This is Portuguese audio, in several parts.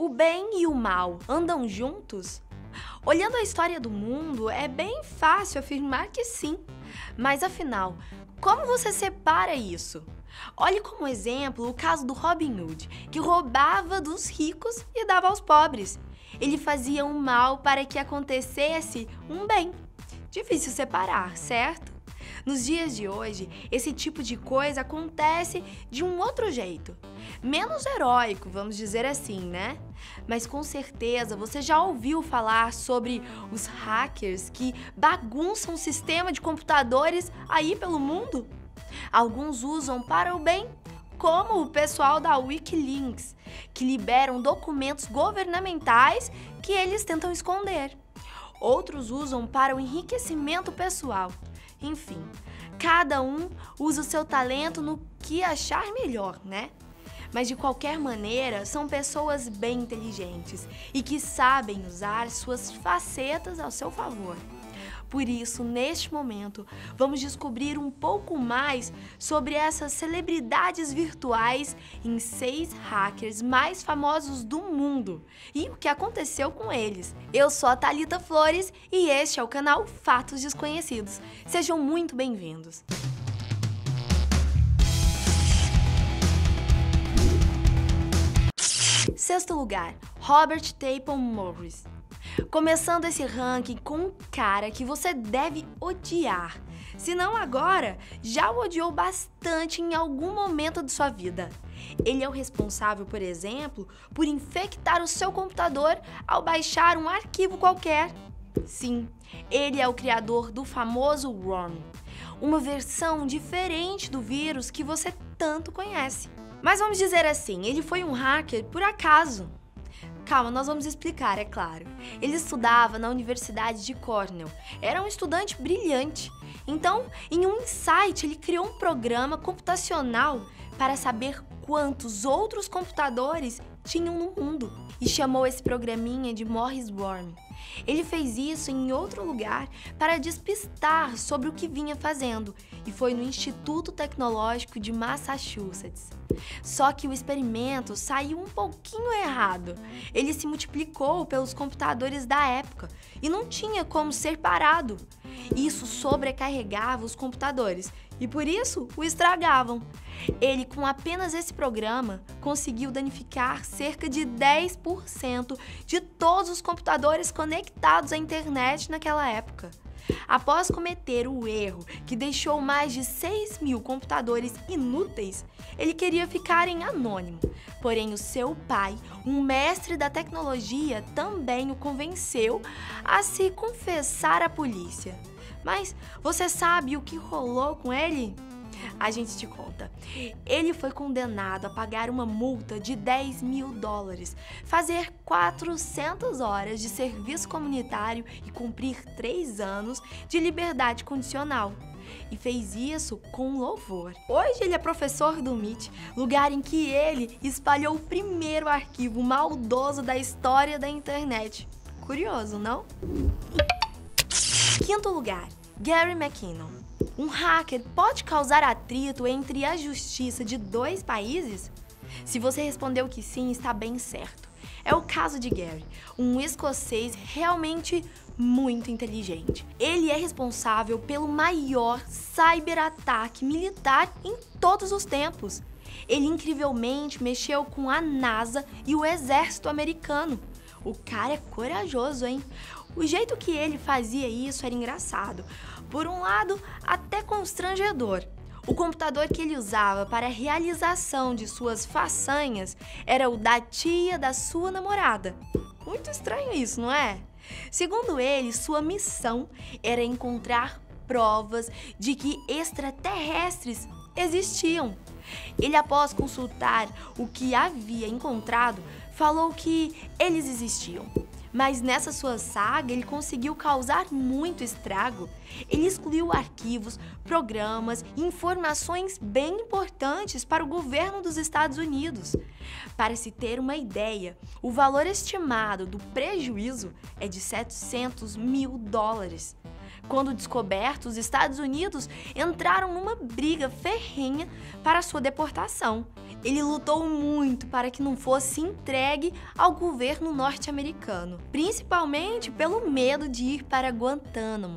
O bem e o mal andam juntos? Olhando a história do mundo, é bem fácil afirmar que sim. Mas afinal, como você separa isso? Olhe como exemplo o caso do Robin Hood, que roubava dos ricos e dava aos pobres. Ele fazia um mal para que acontecesse um bem. Difícil separar, certo? Nos dias de hoje, esse tipo de coisa acontece de um outro jeito. Menos heróico, vamos dizer assim, né? Mas com certeza você já ouviu falar sobre os hackers que bagunçam o sistema de computadores aí pelo mundo? Alguns usam para o bem, como o pessoal da Wikileaks, que liberam documentos governamentais que eles tentam esconder. Outros usam para o enriquecimento pessoal. Enfim, cada um usa o seu talento no que achar melhor, né? Mas de qualquer maneira, são pessoas bem inteligentes e que sabem usar suas facetas ao seu favor. Por isso, neste momento, vamos descobrir um pouco mais sobre essas celebridades virtuais em 6 hackers mais famosos do mundo e o que aconteceu com eles. Eu sou a Thalita Flores e este é o canal Fatos Desconhecidos. Sejam muito bem-vindos! Sexto lugar, Robert Tapon Morris. Começando esse ranking com um cara que você deve odiar. Se não agora, já o odiou bastante em algum momento de sua vida. Ele é o responsável, por exemplo, por infectar o seu computador ao baixar um arquivo qualquer. Sim, ele é o criador do famoso Worm, uma versão diferente do vírus que você tanto conhece. Mas vamos dizer assim, ele foi um hacker por acaso. Calma, nós vamos explicar, é claro. Ele estudava na Universidade de Cornell. Era um estudante brilhante. Então, em um insight, ele criou um programa computacional para saber quantos outros computadores tinham no mundo e chamou esse programinha de Morris Worm. Ele fez isso em outro lugar para despistar sobre o que vinha fazendo e foi no Instituto Tecnológico de Massachusetts. Só que o experimento saiu um pouquinho errado. Ele se multiplicou pelos computadores da época e não tinha como ser parado. Isso sobrecarregava os computadores e por isso o estragavam. Ele, com apenas esse programa, conseguiu danificar cerca de 10% de todos os computadores conectados à internet naquela época. Após cometer o erro que deixou mais de 6.000 computadores inúteis, ele queria ficar em anônimo. Porém, o seu pai, um mestre da tecnologia, também o convenceu a se confessar à polícia. Mas você sabe o que rolou com ele? A gente te conta. Ele foi condenado a pagar uma multa de $10.000, fazer 400 horas de serviço comunitário e cumprir 3 anos de liberdade condicional. E fez isso com louvor. Hoje ele é professor do MIT, lugar em que ele espalhou o primeiro arquivo maldoso da história da internet. Curioso, não? Quinto lugar, Gary McKinnon. Um hacker pode causar atrito entre a justiça de 2 países? Se você respondeu que sim, está bem certo. É o caso de Gary, um escocês realmente muito inteligente. Ele é responsável pelo maior cyberataque militar em todos os tempos. Ele incrivelmente mexeu com a NASA e o exército americano. O cara é corajoso, hein? O jeito que ele fazia isso era engraçado. Por um lado, até constrangedor. O computador que ele usava para a realização de suas façanhas era o da tia da sua namorada. Muito estranho isso, não é? Segundo ele, sua missão era encontrar provas de que extraterrestres existiam. Ele, após consultar o que havia encontrado, falou que eles existiam. Mas nessa sua saga, ele conseguiu causar muito estrago. Ele excluiu arquivos, programas e informações bem importantes para o governo dos Estados Unidos. Para se ter uma ideia, o valor estimado do prejuízo é de $700.000. Quando descoberto, os Estados Unidos entraram numa briga ferrenha para sua deportação. Ele lutou muito para que não fosse entregue ao governo norte-americano, principalmente pelo medo de ir para Guantánamo.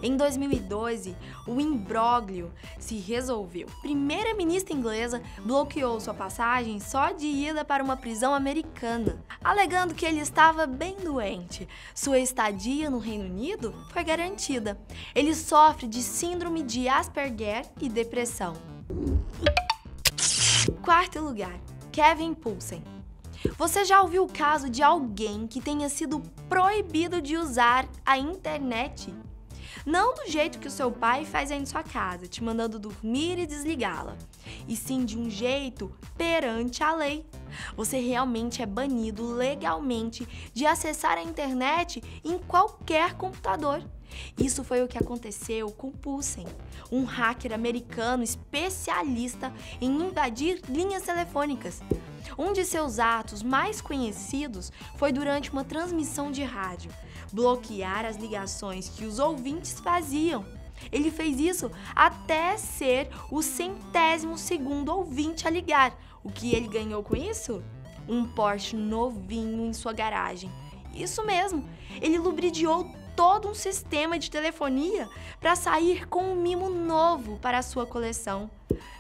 Em 2012, o imbróglio se resolveu. A primeira-ministra inglesa bloqueou sua passagem só de ida para uma prisão americana, alegando que ele estava bem doente. Sua estadia no Reino Unido foi garantida. Ele sofre de síndrome de Asperger e depressão. Quarto lugar, Kevin Poulsen. Você já ouviu o caso de alguém que tenha sido proibido de usar a internet? Não do jeito que o seu pai faz aí em sua casa, te mandando dormir e desligá-la, e sim de um jeito perante a lei. Você realmente é banido legalmente de acessar a internet em qualquer computador. Isso foi o que aconteceu com Poulsen, um hacker americano especialista em invadir linhas telefônicas. Um de seus atos mais conhecidos foi durante uma transmissão de rádio, bloquear as ligações que os ouvintes faziam. Ele fez isso até ser o 100º ouvinte a ligar. O que ele ganhou com isso? Um Porsche novinho em sua garagem. Isso mesmo, ele lubridiou todo um sistema de telefonia para sair com um mimo novo para a sua coleção.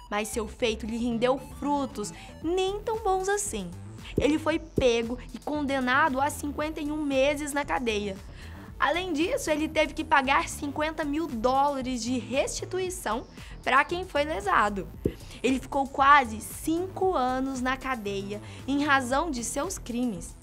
Mas seu feito lhe rendeu frutos nem tão bons assim. Ele foi pego e condenado a 51 meses na cadeia. Além disso, ele teve que pagar $50 mil de restituição para quem foi lesado. Ele ficou quase 5 anos na cadeia em razão de seus crimes.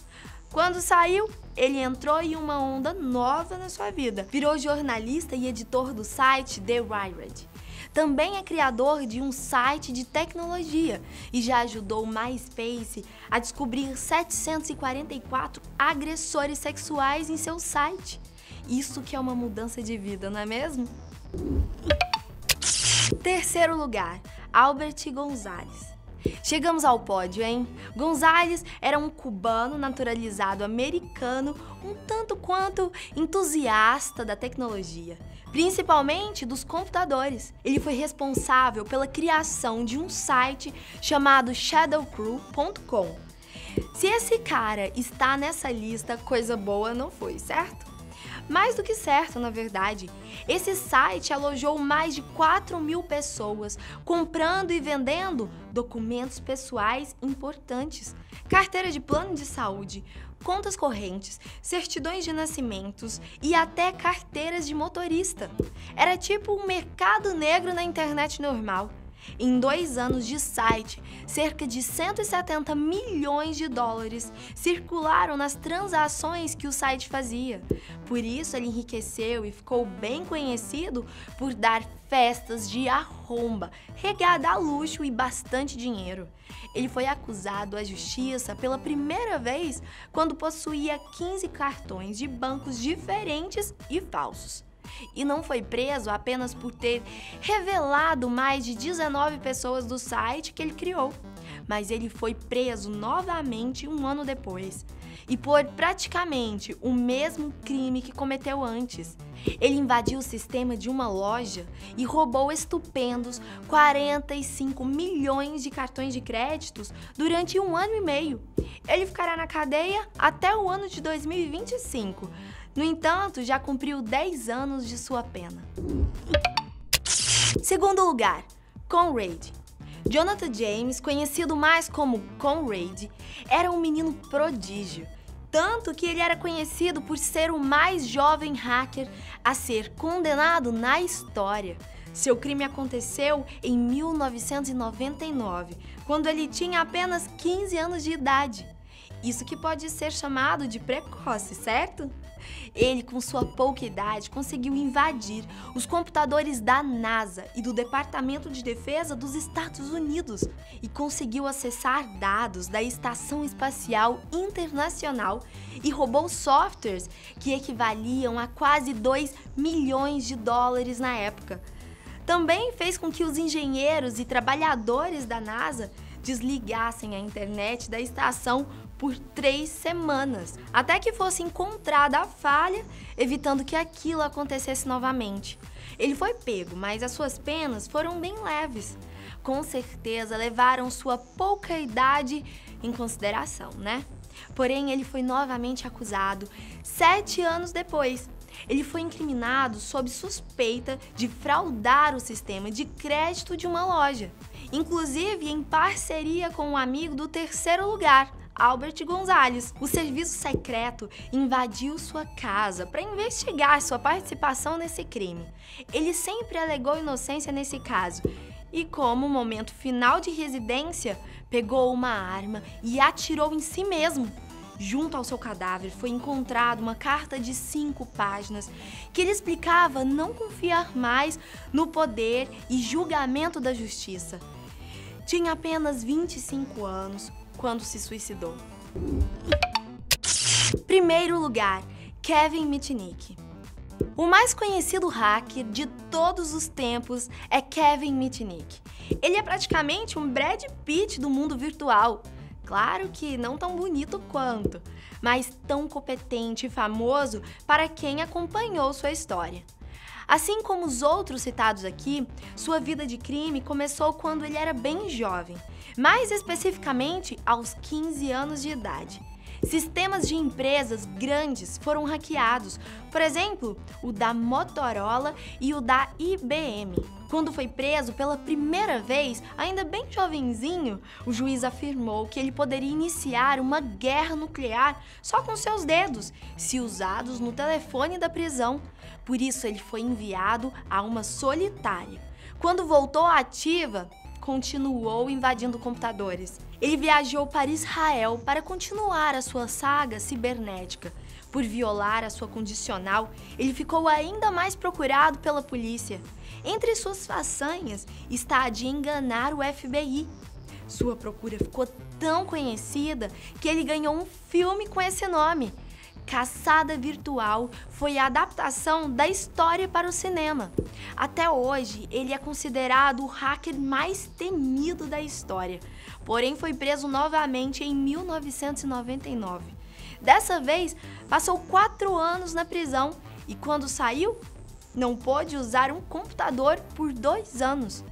Quando saiu, ele entrou em uma onda nova na sua vida. Virou jornalista e editor do site The Wired. Também é criador de um site de tecnologia e já ajudou o MySpace a descobrir 744 agressores sexuais em seu site. Isso que é uma mudança de vida, não é mesmo? Terceiro lugar, Albert González. Chegamos ao pódio, hein? González era um cubano naturalizado americano, um tanto quanto entusiasta da tecnologia, principalmente dos computadores. Ele foi responsável pela criação de um site chamado shadowcrew.com. Se esse cara está nessa lista, coisa boa não foi, certo? Mais do que certo, na verdade. Esse site alojou mais de 4.000 pessoas, comprando e vendendo documentos pessoais importantes, carteira de plano de saúde, contas correntes, certidões de nascimentos e até carteiras de motorista. Era tipo um mercado negro na internet normal. Em 2 anos de site, cerca de $170 milhões circularam nas transações que o site fazia. Por isso, ele enriqueceu e ficou bem conhecido por dar festas de arromba, regada a luxo e bastante dinheiro. Ele foi acusado à justiça pela primeira vez quando possuía 15 cartões de bancos diferentes e falsos. E não foi preso apenas por ter revelado mais de 19 pessoas do site que ele criou, mas ele foi preso novamente 1 ano depois, e por praticamente o mesmo crime que cometeu antes. Ele invadiu o sistema de uma loja e roubou estupendos 45 milhões de cartões de créditos durante 1 ano e meio. Ele ficará na cadeia até o ano de 2025. No entanto, já cumpriu 10 anos de sua pena. Segundo lugar, Conrad. Jonathan James, conhecido mais como Conrad, era um menino prodígio. Tanto que ele era conhecido por ser o mais jovem hacker a ser condenado na história. Seu crime aconteceu em 1999, quando ele tinha apenas 15 anos de idade. Isso que pode ser chamado de precoce, certo? Ele, com sua pouca idade, conseguiu invadir os computadores da NASA e do Departamento de Defesa dos Estados Unidos e conseguiu acessar dados da Estação Espacial Internacional e roubou softwares que equivaliam a quase $2 milhões na época. Também fez com que os engenheiros e trabalhadores da NASA desligassem a internet da estação por 3 semanas, até que fosse encontrada a falha, evitando que aquilo acontecesse novamente. Ele foi pego, mas as suas penas foram bem leves. com certeza levaram sua pouca idade em consideração, né? Porém, ele foi novamente acusado 7 anos depois. Ele foi incriminado sob suspeita de fraudar o sistema de crédito de uma loja, inclusive em parceria com um amigo do terceiro lugar, Albert Gonzalez. O serviço secreto invadiu sua casa para investigar sua participação nesse crime. Ele sempre alegou inocência nesse caso e, como momento final de residência, pegou uma arma e atirou em si mesmo. Junto ao seu cadáver foi encontrada uma carta de 5 páginas que ele explicava não confiar mais no poder e julgamento da justiça. Tinha apenas 25 anos quando se suicidou. Primeiro lugar, Kevin Mitnick. O mais conhecido hacker de todos os tempos é Kevin Mitnick. Ele é praticamente um Brad Pitt do mundo virtual. Claro que não tão bonito quanto, mas tão competente e famoso para quem acompanhou sua história. Assim como os outros citados aqui, sua vida de crime começou quando ele era bem jovem, mais especificamente aos 15 anos de idade. Sistemas de empresas grandes foram hackeados, por exemplo, o da Motorola e o da IBM. Quando foi preso pela primeira vez, ainda bem jovenzinho, o juiz afirmou que ele poderia iniciar uma guerra nuclear só com seus dedos, se usados no telefone da prisão. Por isso, ele foi enviado a uma solitária. Quando voltou à ativa, continuou invadindo computadores. Ele viajou para Israel para continuar a sua saga cibernética. Por violar a sua condicional, ele ficou ainda mais procurado pela polícia. Entre suas façanhas está a de enganar o FBI. Sua procura ficou tão conhecida que ele ganhou um filme com esse nome. Caçada Virtual foi a adaptação da história para o cinema. Até hoje, ele é considerado o hacker mais temido da história, porém foi preso novamente em 1999. Dessa vez, passou 4 anos na prisão e quando saiu, não pôde usar um computador por 2 anos.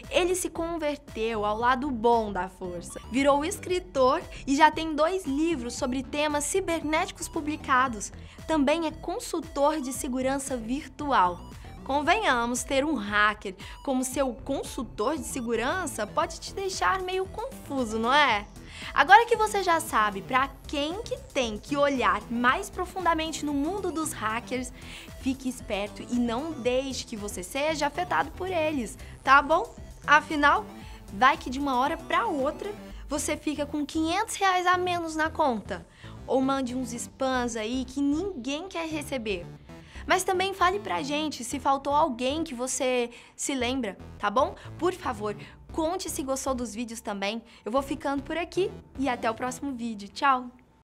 Ele se converteu ao lado bom da força, virou escritor e já tem 2 livros sobre temas cibernéticos publicados. Também é consultor de segurança virtual. Convenhamos, ter um hacker como seu consultor de segurança pode te deixar meio confuso, não é? Agora que você já sabe para quem que tem que olhar mais profundamente no mundo dos hackers, fique esperto e não deixe que você seja afetado por eles, tá bom? Afinal, vai que de uma hora para outra você fica com R$500 a menos na conta. Ou mande uns spams aí que ninguém quer receber. Mas também fale pra gente se faltou alguém que você se lembra, tá bom? Por favor, conte se gostou dos vídeos também. Eu vou ficando por aqui e até o próximo vídeo. Tchau!